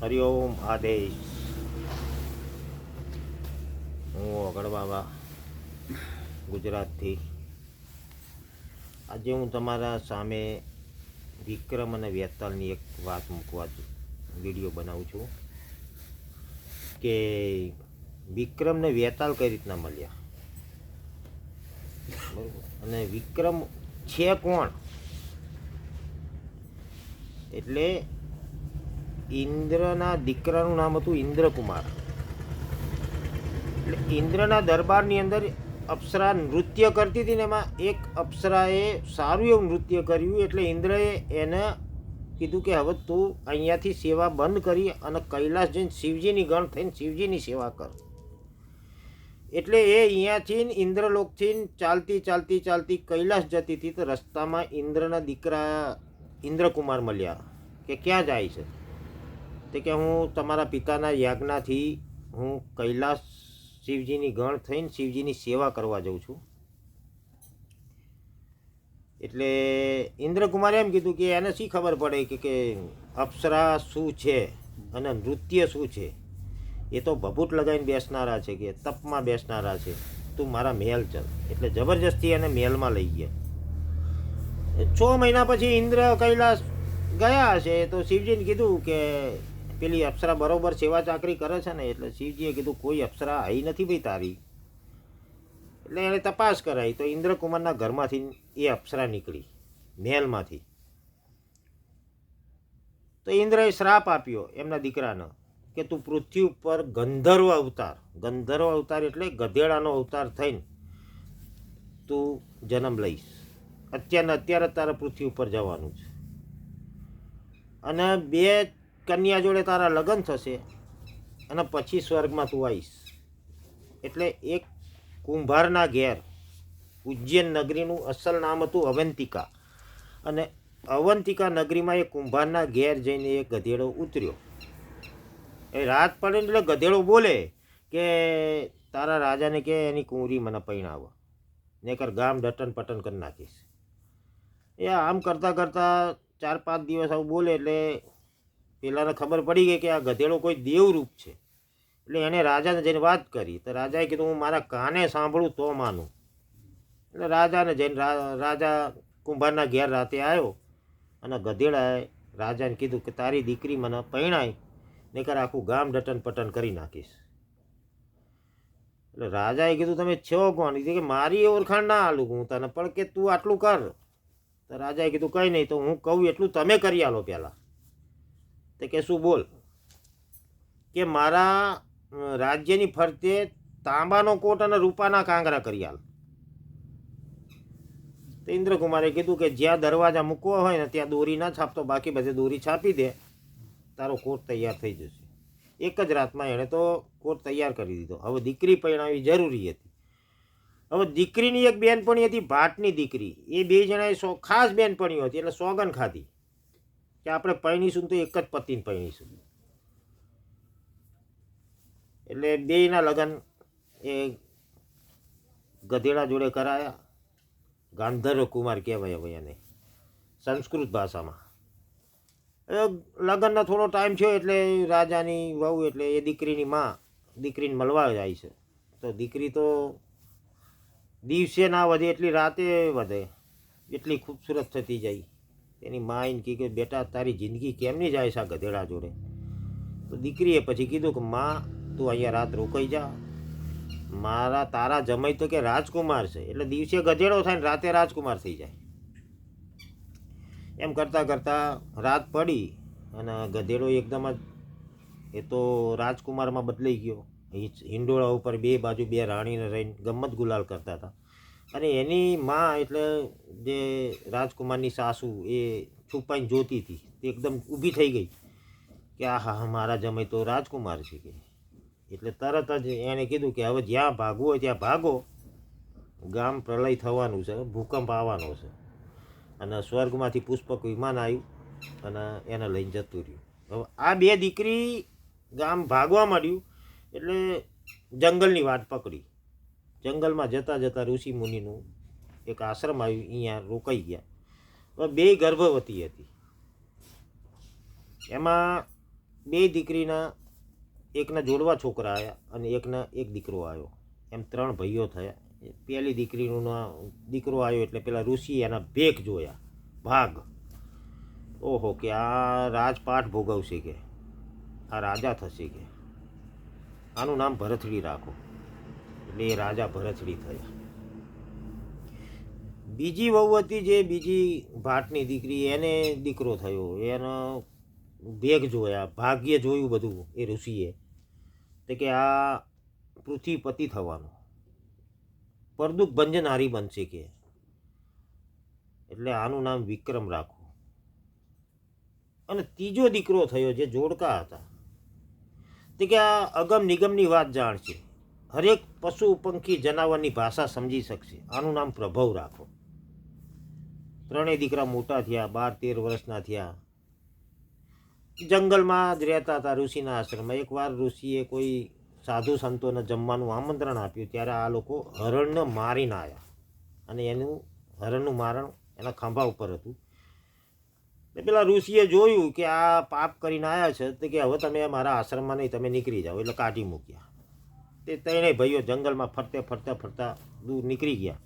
હરિઓમ આદેશ. હું અગળ બાબા ગુજરાતથી. આજે હું તમારા સામે વિક્રમ અને વેતાલની એક વાત મૂકવા વિડીયો બનાવું છું કે વિક્રમ ને વેતાલ કઈ રીતના મળ્યા, બરાબર? અને વિક્રમ છે કોણ? એટલે ઇન્દ્રના દીકરાનું નામ હતું ઇન્દ્રકુમાર. એટલે ઇન્દ્રના દરબારની અંદર અપ્સરા નૃત્ય કરતી હતી ને એમાં એક અપ્સરાએ સારું એવું નૃત્ય કર્યું. એટલે ઇન્દ્રએ એને કીધું કે હવે તું અહીંયાથી સેવા બંધ કરી અને કૈલાસ જઈને શિવજીની ગણ થઈને શિવજીની સેવા કર. એટલે એ અહીંયાથી ઇન્દ્રલોકથી ચાલતી ચાલતી ચાલતી કૈલાસ જતી હતી. તો રસ્તામાં ઇન્દ્રના દીકરા ઇન્દ્રકુમાર મળ્યા કે ક્યાં જાય છે? તે કે હું તમારા પિતાના યાજ્ઞાથી હું કૈલાસ શિવજીની ગણ થઈને શિવજીની સેવા કરવા જાઉં છું. એટલે ઇન્દ્રકુમારે એમ કીધું કે એને શી ખબર પડે કે અપ્સરા શું છે અને નૃત્ય શું છે? એ તો ભભૂત લગાવીને બેસનારા છે, કે તપમાં બેસનારા છે, તું મારા મહેલ ચલ. એટલે જબરજસ્તી એને મહેલમાં લઈ ગયા. 6 મહિના પછી ઇન્દ્ર કૈલાસ ગયા હશે તો શિવજીને કીધું કે પેલી અપ્સરા બરોબર સેવા ચાકરી કરે છે ને? એટલે શિવજીએ કીધું કોઈ અપ્સરા આવી નથી ભાઈ તારી. એટલે એણે તપાસ કરાવી તો ઇન્દ્રકુમારના ઘરમાંથી એ અપ્સરા નીકળી, મહેલમાંથી. તો ઇન્દ્રએ શ્રાપ આપ્યો એમના દીકરાને કે તું પૃથ્વી ઉપર ગંધર્વ અવતાર એટલે ગધેડાનો અવતાર થઈને તું જન્મ લઈશ. અત્યારે તારે પૃથ્વી ઉપર જવાનું છે અને 2 કન્યા જોડે તારા લગ્ન થશે અને પછી સ્વર્ગમાં તું આવીશ. એટલે એક કુંભારના ઘેર, ઉજ્જૈન નગરીનું અસલ નામ હતું અવંતિકા, અને અવંતિકા નગરીમાં એ કુંભારના ઘેર જઈને એ ગધેડો ઉતર્યો. એ રાત પડે એટલે ગધેડો બોલે કે તારા રાજાને કે એની કુંવરી મને પૈણાવ, નહીંતર ગામ ડટન પટન કરી નાખીશ. એ આમ કરતાં કરતાં 4-5 દિવસ આવું બોલે એટલે પેલાને ખબર પડી ગઈ કે આ ગધેડો કોઈ દેવરૂપ છે. એટલે એણે રાજાને જઈને વાત કરી. તો રાજાએ કીધું હું મારા કાને સાંભળું તો માનું. એટલે રાજાને જઈને રાજા કુંભારના ઘેર રાતે આવ્યો અને ગધેડાએ રાજાને કીધું કે તારી દીકરી મને પૈણાય, નહીંતર આખું ગામ ડટન પટન કરી નાખીશ. એટલે રાજાએ કીધું તમે છો કોણ? કે મારી ઓળખાણ ના આલું હું તને, પણ કે તું આટલું કર. તો રાજાએ કીધું કંઈ નહીં, તો હું કહું એટલું તમે કરી આલો પહેલાં. તો કે શું? બોલ. કે મારા રાજ્યની ફરતે તાંબાનો કોટ અને રૂપાના કાંગરા કરી આલ. તો ઇન્દ્રકુમારે કીધું કે જ્યાં દરવાજા મૂકવો હોય ને ત્યાં દોરી ના છાપતો, બાકી બધે દોરી છાપી દે, તારો કોટ તૈયાર થઈ જશે. એક જ રાતમાં એણે તો કોટ તૈયાર કરી દીધો. હવે દીકરી પરણાવી જરૂરી હતી. હવે દીકરીની એક બેનપણી હતી, ભાટની દીકરી. એ 2 જણાએ ખાસ બેનપણીઓ હતી. એટલે સોગન ખાધી કે આપણે પરણીશું તો એક જ પતિને પરણીશું. એટલે 2ના લગ્ન એ ગધેડા જોડે કરાયા. ગાંધર્વ કુમાર કહેવાય હવે એને સંસ્કૃત ભાષામાં. લગ્નનો થોડો ટાઈમ થયો એટલે રાજાની વહુ એટલે એ દીકરીની માં દીકરીને મળવા જાય છે. તો દીકરી તો દિવસે ના વધે એટલી રાતે વધે, એટલી ખૂબસૂરત થતી જાય. એની માં એને કહે કે બેટા તારી જિંદગી કેમની જાય છે આ ગધેડા જોડે? તો દીકરીએ પછી કીધું કે માં તું અહીંયા રાત રોકાઈ જા, તારા જમાઈ તો કે રાજકુમાર છે. એટલે દિવસે ગધેડો થાય ને રાતે રાજકુમાર થઈ જાય. એમ કરતાં કરતાં રાત પડી અને ગધેડો એકદમ જ એ તો રાજકુમારમાં બદલાઈ ગયો. હિંડોળા ઉપર 2 બાજુ 2 રાણીને રહીને ગમત ગુલાલ કરતા હતા. અને એની માં એટલે જે રાજકુમારની સાસુ એ છુપાઈને જોતી હતી. તે એકદમ ઊભી થઈ ગઈ કે આ હા મારા જમાઈ તો રાજકુમાર છે કે. એટલે તરત જ એણે કીધું કે હવે જ્યાં ભાગવું હોય ત્યાં ભાગો, ગામ પ્રલય થવાનું છે, ભૂકંપ આવવાનો છે. અને સ્વર્ગમાંથી પુષ્પક વિમાન આવ્યું અને એને લઈને જતું રહ્યું. હવે આ 2 દીકરી ગામ ભાગવા માંડ્યું એટલે જંગલની વાટ પકડી. જંગલમાં જતાં જતાં ઋષિ મુનિનું એક આશ્રમ આવ્યું, અહીંયા રોકાઈ ગયા. હવે 2 ગર્ભવતી હતી. એમાં બે દીકરીના એકના જોડવા છોકરા આવ્યા અને એકના એક દીકરો આવ્યો, એમ 3 ભાઈઓ થયા. પહેલી દીકરીનો દીકરો આવ્યો એટલે પેલા ઋષિ એના ભેખ જોયા, ભાગ. ઓહો, કે આ રાજપાઠ ભોગવશે, કે આ રાજા થશે, કે આનું નામ ભરથડી રાખો. એટલે એ રાજા ભરથડી થયા. બીજી વહુ હતી જે બીજી ભાટની દીકરી, એને દીકરો થયો, એનો ભેગ જોયા, ભાગ્ય જોયું બધું એ ઋષિએ, તો કે આ પૃથ્વીપતિ થવાનો, પરદુખ ભંજનહારી બનશે, કે એટલે આનું નામ વિક્રમ રાખો. અને ત્રીજો દીકરો થયો જે જોડકા હતા, તે કે આ અગમ નિગમની વાત જાણશે, હરેક પશુ પંખી જનાવરની ભાષા સમજી શકશે, આનું નામ પ્રભવ રાખો. 3 દીકરા મોટા થયા, 12-13 વર્ષના થયા. જંગલમાં જ રહેતા હતા ઋષિના આશ્રમમાં. એકવાર ઋષિએ કોઈ સાધુ સંતોને જમવાનું આમંત્રણ આપ્યું, ત્યારે આ લોકો હરણને મારીને આવ્યા, અને એનું હરણનું મારણ એના ખંભા ઉપર હતું. પેલા ઋષિએ જોયું કે આ પાપ કરીને આવ્યા છે, તો કે હવે તમે મારા આશ્રમમાં નહીં, તમે નીકળી જાઓ. એટલે કાઢી મૂક્યા. તે 3 ભાઈઓ જંગલમાં ફરતા દૂર નીકળી ગયા.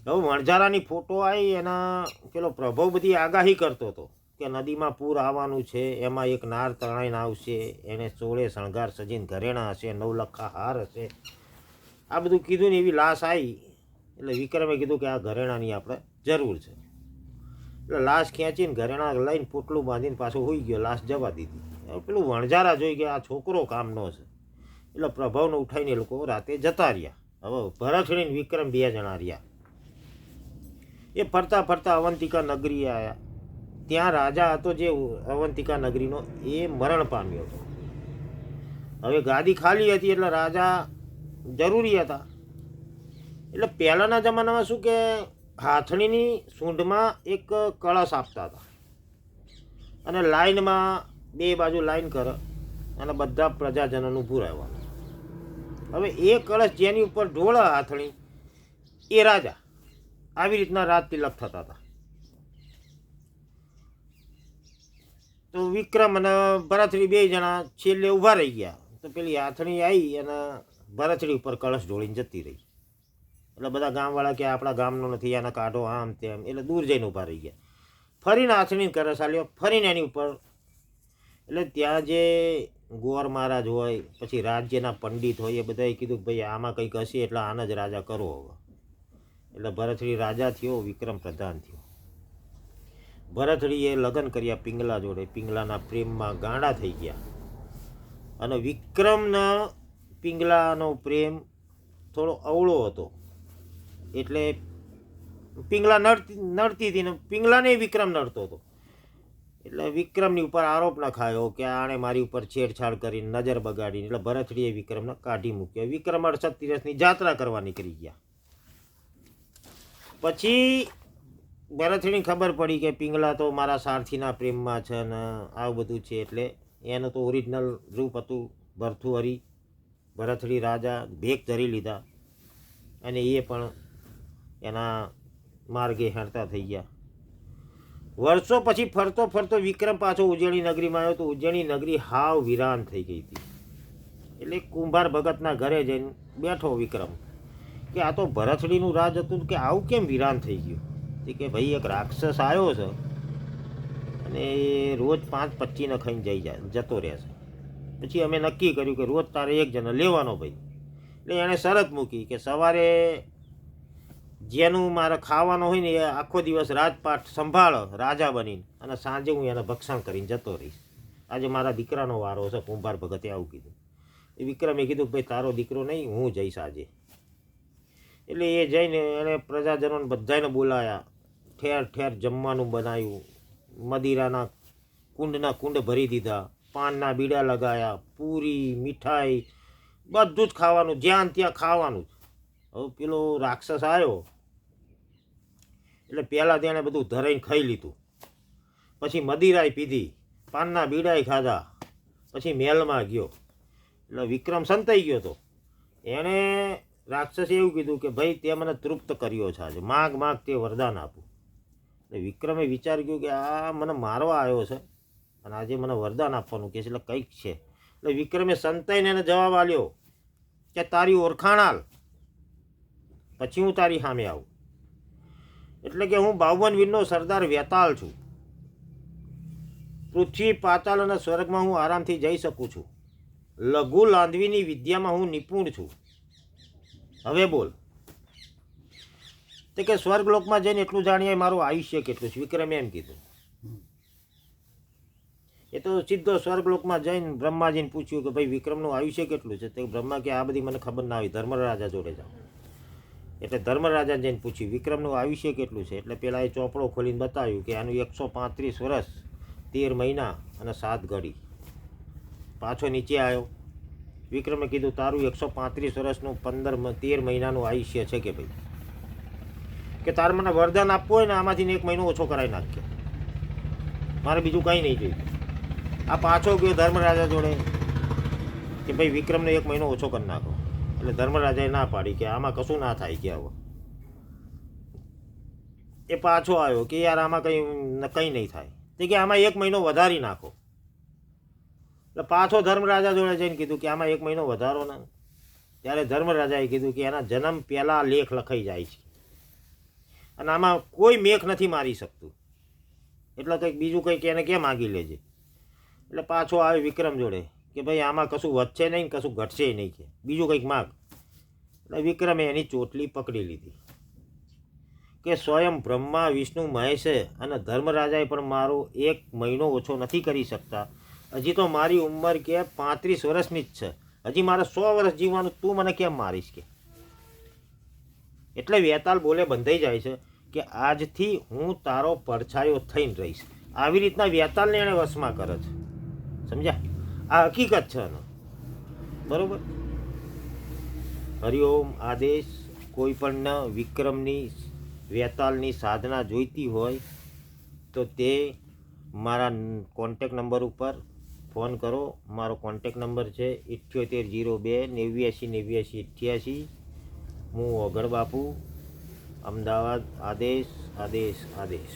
હવે વણઝારાની ફોટો આવી, એના પેલો પ્રભવ બધી આગાહી કરતો હતો કે નદીમાં પૂર આવવાનું છે, એમાં એક નાર તણાઈને આવશે, એને 16 શણગાર સજીને ઘરેણા હશે, 9 લખા હાર હશે. આ બધું કીધું ને એવી લાશ આવી. એટલે વિક્રમે કીધું કે આ ઘરેણાની આપણે જરૂર છે. એટલે લાશ ખેંચીને ઘરેણા લઈને પોટલું બાંધીને પાછો હોઈ ગયો, લાશ જવા દીધી. પેલું વણઝારા જોઈ ગયા, આ છોકરો કામનો છે. એટલે પ્રભાવને ઉઠાઈને એ લોકો રાતે જતા રહ્યા. હવે ભરથડી ને વિક્રમ 2 જણા રહ્યા. એ ફરતા અવંતિકા નગરી આવ્યા. ત્યાં રાજા હતો જે અવંતિકા નગરીનો, એ મરણ પામ્યો હતો. હવે ગાદી ખાલી હતી એટલે રાજા જરૂરી હતા. એટલે પહેલાંના જમાનામાં શું કે હાથણીની સૂંઢમાં એક કળશ આપતા હતા, અને લાઈનમાં 2 બાજુ લાઈન કરે અને બધા પ્રજાજનોનું ઊભું રહેવાનું. હવે એ કળશ જેની ઉપર ઢોળે હાથણી, એ રાજા. આવી રીતના રાજ તિલક થતા હતા. તો વિક્રમ અને ભરથડી 2 જણા છેલ્લે ઊભા રહી ગયા. તો પેલી હાથણી આવી અને ભરથડી ઉપર કળશ ઢોળીને જતી રહી. એટલે બધા ગામવાળા કે આપણા ગામનો નથી, આને કાઢો, આમ તેમ. એટલે દૂર જઈને ઊભા રહી ગયા. ફરીને હાથણીને કરસ આલ્યો, ફરીને એની ઉપર. એટલે ત્યાં જે ગોર મહારાજ હોય, પછી રાજ્યના પંડિત હોય, એ બધાએ કીધું કે ભાઈ આમાં કંઈક હશે, એટલે આને જ રાજા કરો હવે. એટલે ભરથડી રાજા થયો, વિક્રમ પ્રધાન થયો. ભરથડીએ લગ્ન કર્યા પિંગલા જોડે. પિંગલાના પ્રેમમાં ગાંડા થઈ ગયા. અને વિક્રમના પિંગલાનો પ્રેમ થોડો અવળો હતો. એટલે પિંગલા નડતી હતી ને પિંગલાને વિક્રમ નડતો હતો. એટલે વિક્રમની ઉપર આરોપ નખાયો કે આણે મારી ઉપર છેડછાડ કરીને નજર બગાડીને. એટલે ભરથડીએ વિક્રમને કાઢી મૂક્યો. વિક્રમ 68 જાત્રા કરવા નીકળી ગયા. પછી ભરથડીને ખબર પડી કે પિંગલા તો મારા સારથીના પ્રેમમાં છે ને આવું બધું છે. એટલે એનું તો ઓરિજિનલ રૂપ હતું ભરથુહરી. ભરથડી રાજા ભેખ ધરી લીધા, અને એ પણ એના માર્ગે હેરતા થઈ ગયા. વર્ષો પછી ફરતો વિક્રમ પાછો ઉજ્જૈની નગરીમાં આવ્યો. તો ઉજ્જૈની નગરી હાવ વિરાન થઈ ગઈ હતી. એટલે કુંભાર ભગતના ઘરે જઈને બેઠો વિક્રમ, કે આ તો ભરથડીનું રાજ હતું, કે આવું કેમ વિરાન થઈ ગયું. કે ભાઈ એક રાક્ષસ આવ્યો છે અને એ રોજ 5-25ને ખાઈને જતો રહેશે. પછી અમે નક્કી કર્યું કે રોજ તારે 1 જણ લેવાનો ભાઈ. એટલે એણે શરત મૂકી કે સવારે જેનું મારે ખાવાનું હોય ને એ આખો દિવસ રાજપાઠ સંભાળ રાજા બનીને, અને સાંજે હું એને ભક્ષણ કરીને જતો રહીશ. આજે મારા દીકરાનો વારો છે. કુંભાર ભગતે આવું કીધું. એ વિક્રમે કીધું ભાઈ તારો દીકરો નહીં, હું જઈશ આજે. એટલે એ જઈને એને પ્રજાજનોને બધાને બોલાયા. ઠેર જમવાનું બનાવ્યું. મદિરાના કુંડ ભરી દીધા. પાનના બીડા લગાયા. પૂરી, મીઠાઈ, બધું જ ખાવાનું, જ્યાં ત્યાં ખાવાનું જ. હવે પેલો રાક્ષસ આવ્યો એટલે પહેલાં તેણે બધું ધરાઈને ખાઈ લીધું. પછી મદિરાય પીધી, પાનના બીડાય ખાધા. પછી મહેલમાં ગયો. એટલે વિક્રમ સંતાઈ ગયો હતો. એણે રાક્ષસે એવું કીધું કે ભાઈ તે મને તૃપ્ત કર્યો છે આજે, માગ તે વરદાન આપું. એટલે વિક્રમે વિચાર કર્યો કે આ મને મારવા આવ્યો છે, અને આજે મને વરદાન આપવાનું કે છે, એટલે કંઈક છે. એટલે વિક્રમે સંતાઈને એને જવાબ આલ્યો કે તારી ઓળખાણ હાલ, પછી હું તારી સામે આવું. એટલે કે હું 52 વીરનો સરદાર વેતાળ છું. પૃથ્વી, પાતાળ અને સ્વર્ગમાં હું આરામથી જઈ શકું છું. લઘુ લાંદવીની વિદ્યામાં હું નિપુણ છું. હવે બોલ. તે કે સ્વર્ગલોકમાં જઈને એટલું જાણીએ મારું આયુષ્ય કેટલું છે. વિક્રમે એમ કીધું. એ તો સીધો સ્વર્ગલોકમાં જઈને બ્રહ્માજીને પૂછ્યું કે ભાઈ વિક્રમનું આયુષ્ય કેટલું છે. તે બ્રહ્મા કે આ બધી મને ખબર ના હોય, ધર્મરાજા જોડે જાઓ. એટલે ધર્મરાજાને જઈને પૂછ્યું વિક્રમનું આયુષ્ય કેટલું છે. એટલે પેલા એ ચોપડો ખોલીને બતાવ્યું કે આનું 135 વર્ષ 13 મહિના અને 7 ઘડી. પાછો નીચે આવ્યો. વિક્રમે કીધું તારું 135 વર્ષનું 13 મહિનાનું આયુષ્ય છે કે ભાઈ, કે તારે મને વરદાન આપવું હોય ને આમાંથી 1 મહિનો ઓછો કરાવી નાખજો, મારે બીજું કંઈ નહીં જોઈએ. આ પાછો ગયો ધર્મરાજા જોડે કે ભાઈ વિક્રમને 1 મહિનો ઓછો કરી નાખો. એટલે ધર્મરાજાએ ના પાડી કે આમાં કશું ના થાય કે આવો. એ પાછો આવ્યો કે યાર આમાં કંઈ નહીં થાય. તે કે આમાં 1 મહિનો વધારી નાખો. એટલે પાછો ધર્મરાજા જોડે જઈને કીધું કે આમાં 1 મહિનો વધારો ને. ત્યારે ધર્મરાજાએ કીધું કે એના જન્મ પહેલાં લેખ લખાઈ જાય છે અને આમાં કોઈ મેખ નથી મારી શકતું, એટલે કંઈક બીજું કંઈક એને કેમ માગી લેજે. એટલે પાછો આવે વિક્રમ જોડે કે ભાઈ આમાં કશું વધશે નહીં, કશું ઘટશે નહીં, કે બીજું કંઈક માગ. એટલે વિક્રમે એની ચોટલી પકડી લીધી કે સ્વયં બ્રહ્મા, વિષ્ણુ, મહેશે અને ધર્મરાજાએ પણ મારો 1 મહિનો ઓછો નથી કરી શકતા. હજી તો મારી ઉંમર કે 35 વર્ષની જ છે, હજી મારે 100 વર્ષ જીવવાનું, તું મને કેમ મારીશ કે. એટલે વેતાળ બોલે બંધાઈ જાય છે કે આજથી હું તારો પડછાયો થઈને રહીશ. આવી રીતના વેતાળને એણે વશમાં કરે છે. સમજ્યા? આ હકીકત છે એનો. બરોબર. હરિઓમ. આદેશ. કોઈ પણ વિક્રમની, વેતાળની સાધના જોઈતી હોય તો તે મારા કોન્ટેક નંબર ઉપર ફોન કરો. મારો કોન્ટેક નંબર છે 7802 89 88. હું ઓગળ બાપુ, અમદાવાદ. આદેશ, આદેશ, આદેશ.